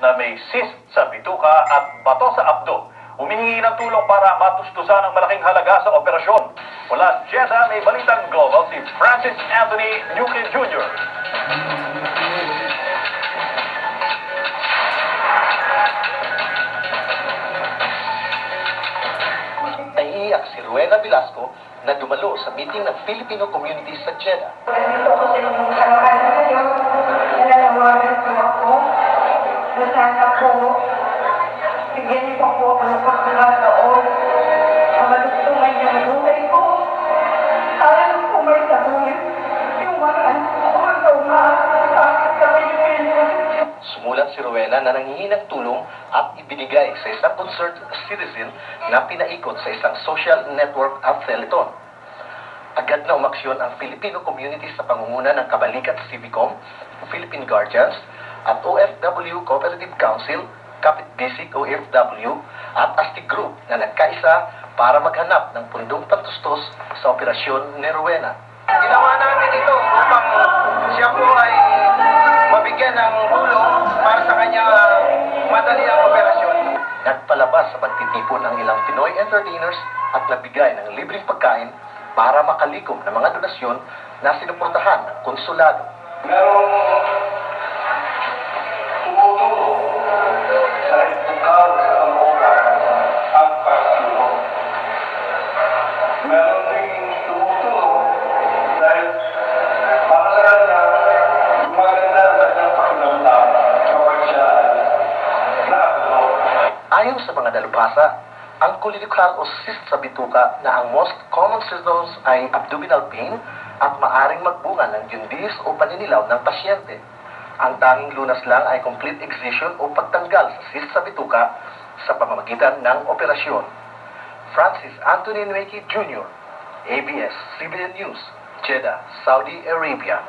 na may cyst sa bituka at bato sa abdo. Humihingi ng tulong para matustusan ang malaking halaga sa operasyon. Mula Jeddah, may balitang global si Francis Anthony Nuque Jr. Naiiyak si Rowena Velasco na dumalo sa meeting ng Filipino community sa Jeddah. Nandito ko sa inyong harapan ngayon, nalalawagan po ako na sana po, bigyan niyo po ako ng pagkakataon na malugtungan niya ng buhay ko. Sana po may sabuhin yung mga anak ko hanggang umaakit sa Pilipinas. Sumulat si Rowena na nanghihingi ng tulong at ibinigay sa isang concerned citizen na pinaikot sa isang social network at teleton. Agad na umaksyon ang Filipino community sa pangunguna ng Kabalikat Civicom, Philippine Guardians, at OFW Cooperative Council, Kapit Bisig OFW, at ASTI Group na nagkaisa para maghanap ng pundong pantustos sa operasyon ni Rowena. Ginawa namin ito upang siya po ay mabigyan ng tulong para sa kanyang madali ang operasyon. Nagpalabas sa pagtitipon ang ilang Pinoy entertainers at nagbigay ng libreng pagkain para makalikom ng mga donasyon na sinuportahan ng konsulado. Merong tumutulong dahil bukal sa kamukha ang pagtulong. Meron ding tumutulong dahil para sa kanya maganda sa kanyang pakiramdam kapag siya ay nakatulong. Ayon sa mga dalubhasa, ang colilucal o cyst sa bituka na ang most common symptoms ay abdominal pain at maaring magbunga ng jaundice o paninilaw ng pasyente. Ang tanging lunas lang ay complete excision o pagtanggal sa cyst sa bituka sa pamamagitan ng operasyon. Francis Anthony Nuque Jr., ABS-CBN News, Jeddah, Saudi Arabia.